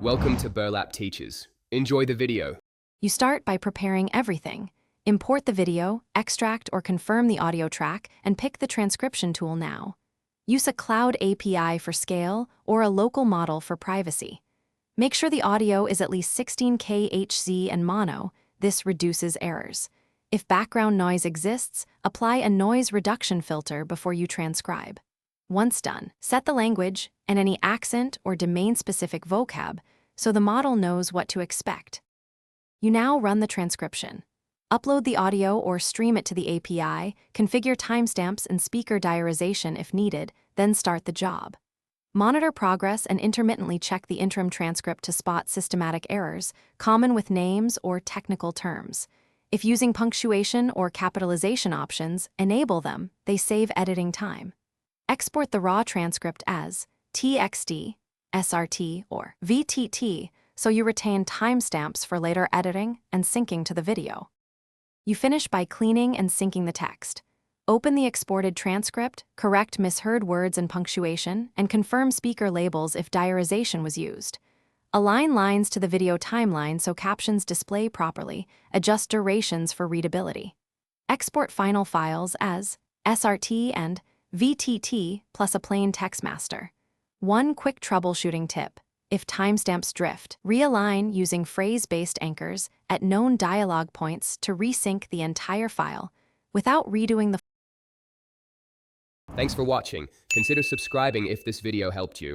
Welcome to Burlap Teachers. Enjoy the video. You start by preparing everything. Import the video, extract or confirm the audio track, and pick the transcription tool now. Use a cloud API for scale or a local model for privacy. Make sure the audio is at least 16K HZ and mono. This reduces errors. If background noise exists, apply a noise reduction filter before you transcribe. Once done, set the language and any accent or domain-specific vocab so the model knows what to expect. You now run the transcription. Upload the audio or stream it to the API, configure timestamps and speaker diarization if needed, then start the job. Monitor progress and intermittently check the interim transcript to spot systematic errors, common with names or technical terms. If using punctuation or capitalization options, enable them, they save editing time. Export the raw transcript as TXT, SRT, or VTT so you retain timestamps for later editing and syncing to the video. You finish by cleaning and syncing the text. Open the exported transcript, correct misheard words and punctuation, and confirm speaker labels if diarization was used. Align lines to the video timeline so captions display properly, adjust durations for readability. Export final files as SRT and VTT plus a plain text master. One quick troubleshooting tip: if timestamps drift, realign using phrase-based anchors at known dialog points to resync the entire file without redoing the. Thanks for watching. Consider subscribing if this video helped you.